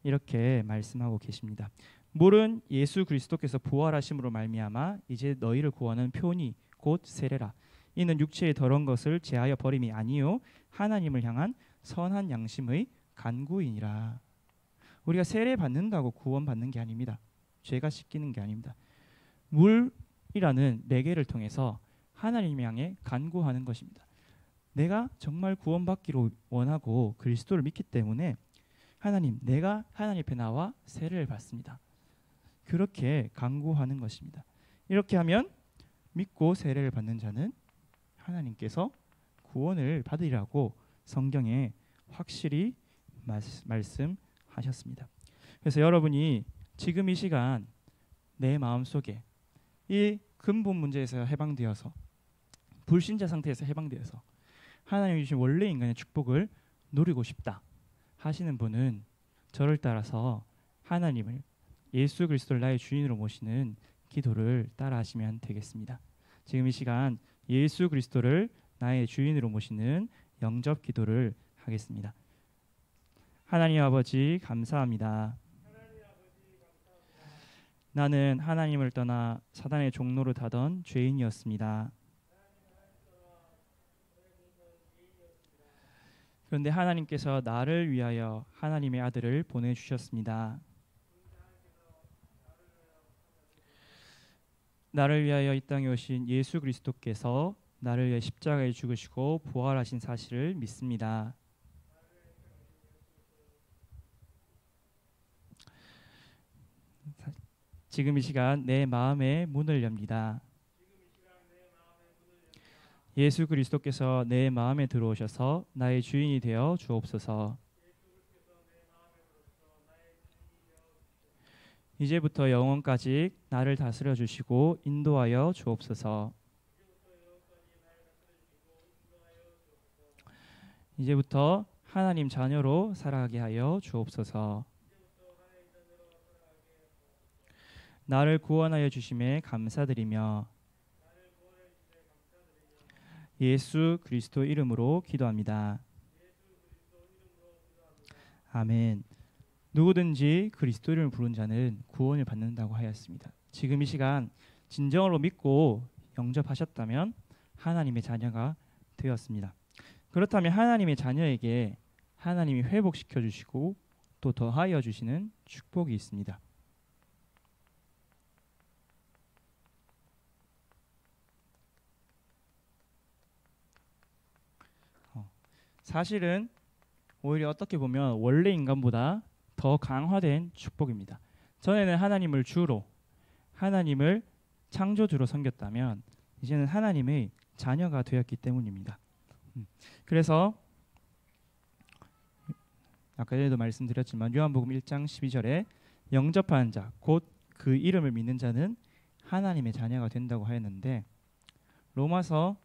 이렇게 말씀하고 계십니다. 물은 예수 그리스도께서 부활하심으로 말미암아 이제 너희를 구하는 표니 곧 세례라. 이는 육체의 더러운 것을 제하여 버림이 아니요 하나님을 향한 선한 양심의 간구이니라. 우리가 세례 받는다고 구원 받는 게 아닙니다. 죄가 씻기는 게 아닙니다. 물이라는 매개를 통해서 하나님 향해 간구하는 것입니다. 내가 정말 구원받기로 원하고 그리스도를 믿기 때문에 하나님, 내가 하나님 앞에 나와 세례를 받습니다. 그렇게 간구하는 것입니다. 이렇게 하면 믿고 세례를 받는 자는 하나님께서 구원을 받으리라고 성경에 확실히 말씀하셨습니다. 그래서 여러분이 지금 이 시간 내 마음속에 이 근본 문제에서 해방되어서 불신자 상태에서 해방되어서 하나님이 주신 원래 인간의 축복을 누리고 싶다 하시는 분은 저를 따라서 하나님을 예수 그리스도를 나의 주인으로 모시는 기도를 따라 하시면 되겠습니다. 지금 이 시간 예수 그리스도를 나의 주인으로 모시는 영접 기도를 하겠습니다. 하나님 아버지 감사합니다. 나는 하나님을 떠나 사단의 종로를 타던 죄인이었습니다. 그런데 하나님께서 나를 위하여 하나님의 아들을 보내주셨습니다. 나를 위하여 이 땅에 오신 예수 그리스도께서 나를 위해 십자가에 죽으시고 부활하신 사실을 믿습니다. 지금 이 시간 내 마음의 문을 엽니다. 예수 그리스도께서 내 마음에 들어오셔서 나의 주인이 되어 주옵소서. 이제부터 영원까지 나를 다스려 주시고 인도하여 주옵소서. 이제부터 하나님 자녀로 살아가게 하여 주옵소서. 나를 구원하여 주심에 감사드리며 예수 그리스도 이름으로 기도합니다. 아멘. 누구든지 그리스도 이름을 부른 자는 구원을 받는다고 하였습니다. 지금 이 시간 진정으로 믿고 영접하셨다면 하나님의 자녀가 되었습니다. 그렇다면 하나님의 자녀에게 하나님이 회복시켜 주시고 또 더하여 주시는 축복이 있습니다. 사실은 오히려 어떻게 보면 원래 인간보다 더 강화된 축복입니다. 전에는 하나님을 주로, 하나님을 창조주로 섬겼다면 이제는 하나님의 자녀가 되었기 때문입니다. 그래서 아까 전에도 말씀드렸지만 요한복음 1장 12절에 영접하는 자, 곧 그 이름을 믿는 자는 하나님의 자녀가 된다고 하였는데, 로마서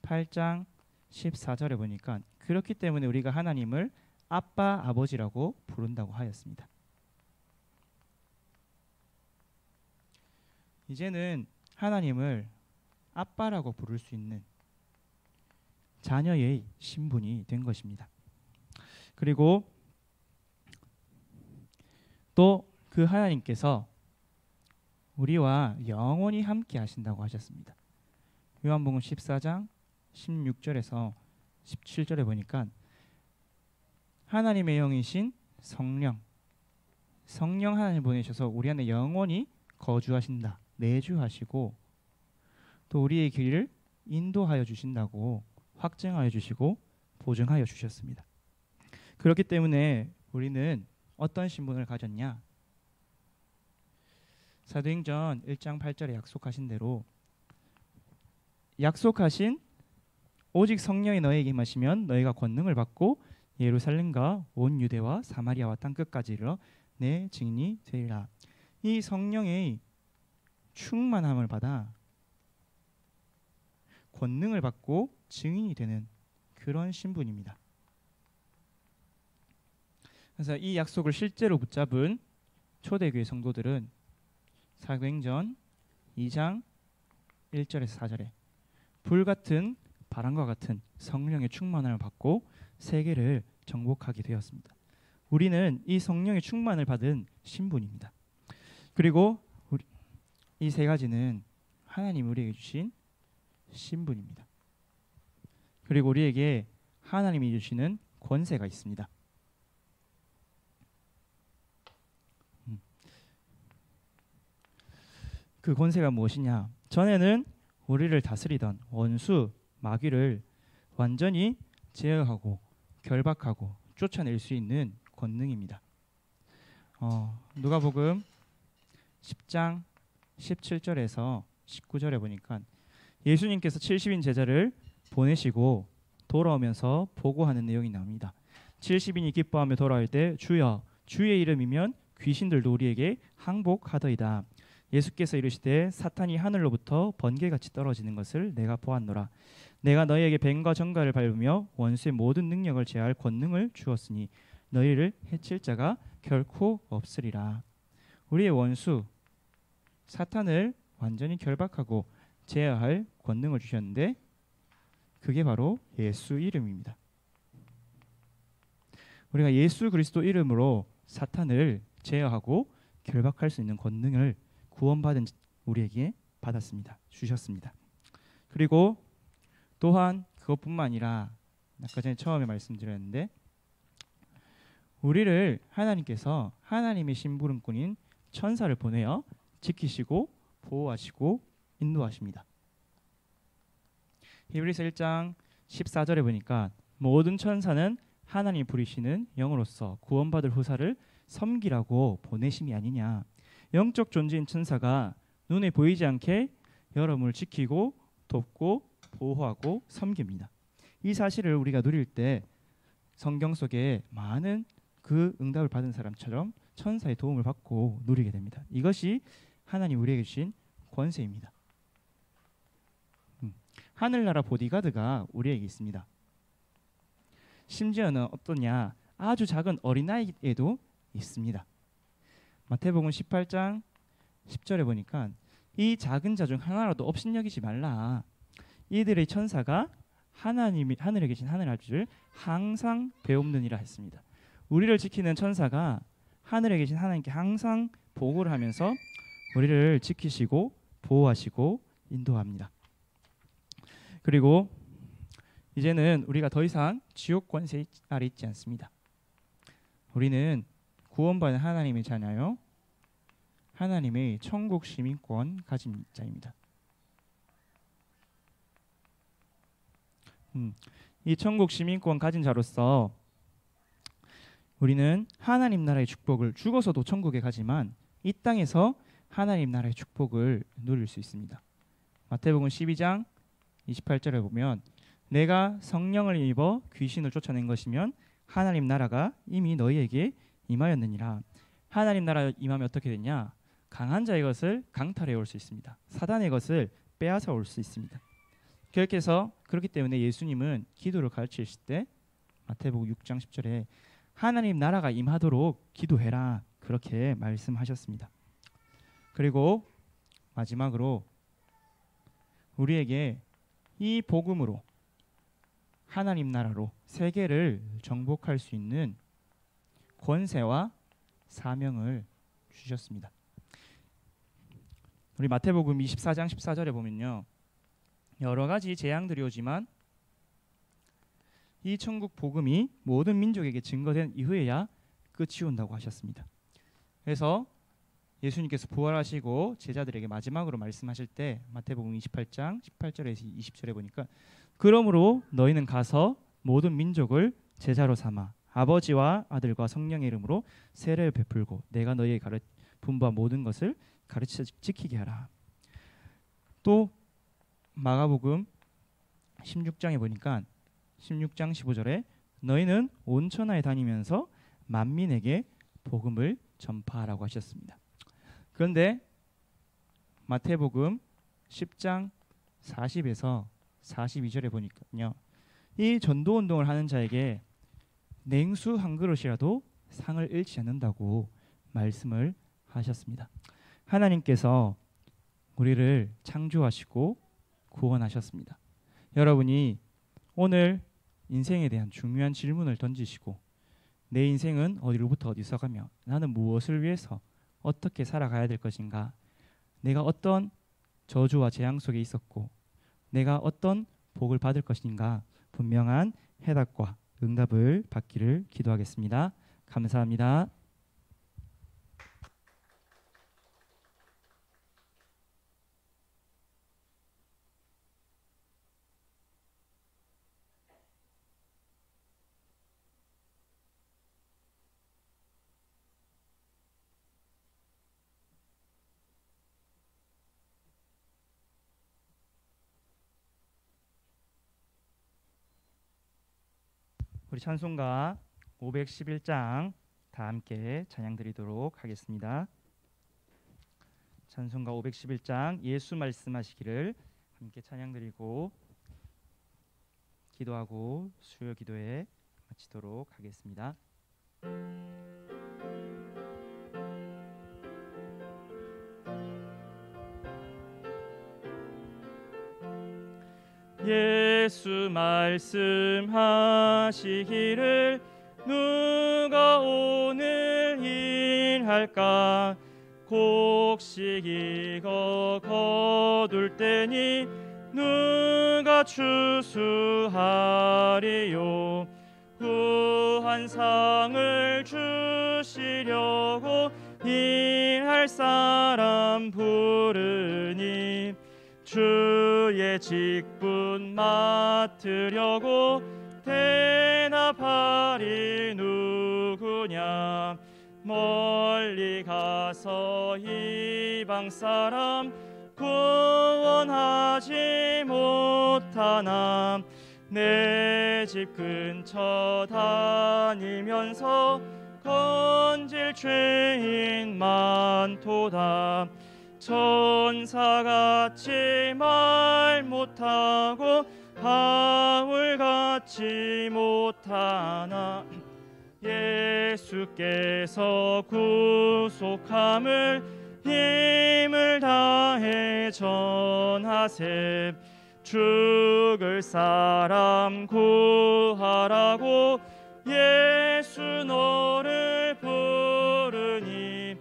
8장 14절에 보니까 그렇기 때문에 우리가 하나님을 아빠, 아버지라고 부른다고 하였습니다. 이제는 하나님을 아빠라고 부를 수 있는 자녀의 신분이 된 것입니다. 그리고 또 그 하나님께서 우리와 영원히 함께 하신다고 하셨습니다. 요한복음 14장 16절에서 17절에 보니까 하나님의 영이신 성령 하나님 보내셔서 우리 안에 영원히 거주하신다, 내주하시고 또 우리의 길을 인도하여 주신다고 확증하여 주시고 보증하여 주셨습니다. 그렇기 때문에 우리는 어떤 신분을 가졌냐? 사도행전 1장 8절에 약속하신 대로 약속하신 오직 성령이 너에게 임하시면 너희가 권능을 받고 예루살렘과 온 유대와 사마리아와 땅 끝까지 이르러 내 증인이 되리라. 이 성령의 충만함을 받아 권능을 받고 증인이 되는 그런 신분입니다. 그래서 이 약속을 실제로 붙잡은 초대교회 성도들은 사도행전 2장 1절에서 4절에 불같은 바람과 같은 성령의 충만함을 받고 세계를 정복하게 되었습니다. 우리는 이 성령의 충만을 받은 신분입니다. 그리고 이 세 가지는 하나님 우리에게 주신 신분입니다. 그리고 우리에게 하나님이 주시는 권세가 있습니다. 그 권세가 무엇이냐? 전에는 우리를 다스리던 원수 마귀를 완전히 제어하고 결박하고 쫓아낼 수 있는 권능입니다. 누가복음 10장 17절에서 19절에 보니까 예수님께서 70인 제자를 보내시고 돌아오면서 보고하는 내용이 나옵니다. 70인이 기뻐하며 돌아올 때 주여 주의 이름이면 귀신들도 우리에게 항복하더이다. 예수께서 이르시되 사탄이 하늘로부터 번개같이 떨어지는 것을 내가 보았노라. 내가 너희에게 뱀과 정갈을 밟으며 원수의 모든 능력을 제할 권능을 주었으니 너희를 해칠 자가 결코 없으리라. 우리의 원수 사탄을 완전히 결박하고 제어할 권능을 주셨는데 그게 바로 예수 이름입니다. 우리가 예수 그리스도 이름으로 사탄을 제어하고 결박할 수 있는 권능을 구원받은 우리에게 받았습니다. 주셨습니다. 그리고 또한 그것뿐만 아니라 아까 전에 처음에 말씀드렸는데 우리를 하나님께서 하나님의 심부름꾼인 천사를 보내어 지키시고 보호하시고 인도하십니다. 히브리서 1장 14절에 보니까 모든 천사는 하나님이 부리시는 영으로서 구원받을 후사를 섬기라고 보내심이 아니냐. 영적 존재인 천사가 눈에 보이지 않게 여러분을 지키고 돕고 보호하고 섬깁니다. 이 사실을 우리가 누릴 때 성경 속에 많은 그 응답을 받은 사람처럼 천사의 도움을 받고 누리게 됩니다. 이것이 하나님 우리에게 주신 권세입니다. 하늘나라 보디가드가 우리에게 있습니다. 심지어는 어떠냐? 아주 작은 어린아이에도 있습니다. 마태복음 18장 10절에 보니까 이 작은 자 중 하나라도 업신여기지 말라. 이들의 천사가 하나님이 하늘에 계신 하늘 아버지를 항상 배움느니라 했습니다. 우리를 지키는 천사가 하늘에 계신 하나님께 항상 보고를 하면서 우리를 지키시고 보호하시고 인도합니다. 그리고 이제는 우리가 더 이상 지옥 권세 아래 있지 않습니다. 우리는 구원받은 하나님의 자녀요, 하나님의 천국 시민권 가진 자입니다. 이 천국 시민권 가진 자로서 우리는 하나님 나라의 축복을 죽어서도 천국에 가지만 이 땅에서 하나님 나라의 축복을 누릴 수 있습니다. 마태복음 12장 28절에 보면 내가 성령을 입어 귀신을 쫓아낸 것이면 하나님 나라가 이미 너희에게 임하였느니라. 하나님 나라 임하면 어떻게 되냐? 강한 자의 것을 강탈해 올 수 있습니다. 사단의 것을 빼앗아 올 수 있습니다. 그렇기 때문에 예수님은 기도를 가르치실 때 마태복음 6장 10절에 하나님 나라가 임하도록 기도해라, 그렇게 말씀하셨습니다. 그리고 마지막으로 우리에게 이 복음으로 하나님 나라로 세계를 정복할 수 있는 권세와 사명을 주셨습니다. 우리 마태복음 24장 14절에 보면요, 여러 가지 재앙들이 오지만 이 천국 복음이 모든 민족에게 증거된 이후에야 끝이 온다고 하셨습니다. 그래서 예수님께서 부활하시고 제자들에게 마지막으로 말씀하실 때 마태복음 28장 18절에서 20절에 보니까 그러므로 너희는 가서 모든 민족을 제자로 삼아 아버지와 아들과 성령의 이름으로 세례를 베풀고 내가 너희에게 분부한 모든 것을 가르쳐 지키게 하라. 또 마가복음 16장에 보니까 16장 15절에 너희는 온 천하에 다니면서 만민에게 복음을 전파하라고 하셨습니다. 그런데 마태복음 10장 40에서 42절에 보니까요, 이 전도 운동을 하는 자에게 냉수 한 그릇이라도 상을 잃지 않는다고 말씀을 하셨습니다. 하나님께서 우리를 창조하시고 구원하셨습니다. 여러분이 오늘 인생에 대한 중요한 질문을 던지시고 내 인생은 어디로부터 어디서 가며 나는 무엇을 위해서 어떻게 살아가야 될 것인가, 내가 어떤 저주와 재앙 속에 있었고 내가 어떤 복을 받을 것인가, 분명한 해답과 응답을 받기를 기도하겠습니다. 감사합니다. 우리 찬송가 511장 다 함께 찬양 드리도록 하겠습니다. 찬송가 511장 예수 말씀하시기를 함께 찬양 드리고 기도하고 수요 기도에 마치도록 하겠습니다. 예수 말씀하시기를 누가 오늘 일할까, 곡식 익어 거둘 때니 누가 추수하리요. 후한 상을 주시려고 일할 사람 부르니 주의 직분 맡으려고 대답하리 누구냐. 멀리 가서 이방 사람 구원하지 못하나 내 집 근처 다니면서 건질 죄인 많도다. 천사같이 말 못하고 바울같이 못하나 예수께서 구속함을 힘을 다해 전하세. 죽을 사람 구하라고 예수 너를 부르니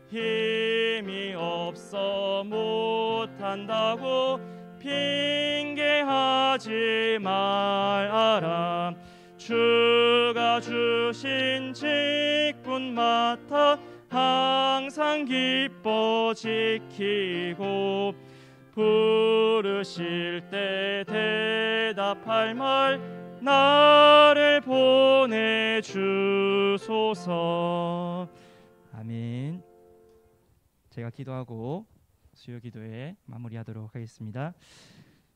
힘이 없어 못한다고 핑계하지 말아라. 주가 주신 직분 맡아 항상 기뻐 지키고 부르실 때 대답할 말 나를 보내주소서. 아멘. 제가 기도하고 수요 기도에 마무리하도록 하겠습니다.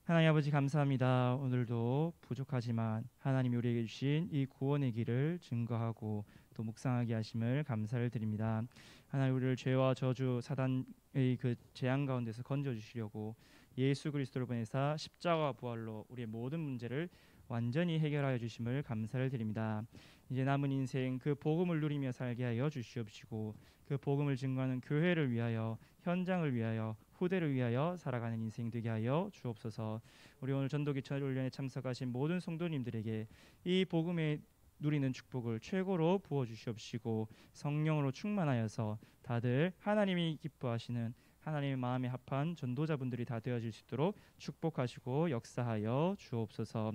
하나님 아버지 감사합니다. 오늘도 부족하지만 하나님이 우리에게 주신 이 구원의 길을 증거하고 또 묵상하게 하심을 감사를 드립니다. 하나님 우리를 죄와 저주 사단의 그 재앙 가운데서 건져주시려고 예수 그리스도를 보내사 십자가 부활로 우리의 모든 문제를 완전히 해결하여 주심을 감사를 드립니다. 이제 남은 인생 그 복음을 누리며 살게 하여 주시옵시고 그 복음을 증거하는 교회를 위하여 현장을 위하여 후대를 위하여 살아가는 인생 되게 하여 주옵소서. 우리 오늘 전도기 전훈련에 참석하신 모든 성도님들에게 이 복음에 누리는 축복을 최고로 부어주시옵시고 성령으로 충만하여서 다들 하나님이 기뻐하시는 하나님의 마음에 합한 전도자분들이 다 되어질 수 있도록 축복하시고 역사하여 주옵소서.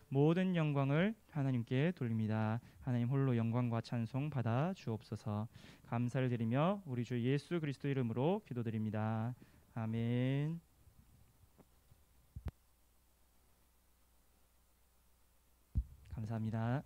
모든 영광을 하나님께 돌립니다. 하나님 홀로 영광과 찬송 받아 주옵소서. 감사를 드리며 우리 주 예수 그리스도 이름으로 기도드립니다. 아멘. 감사합니다.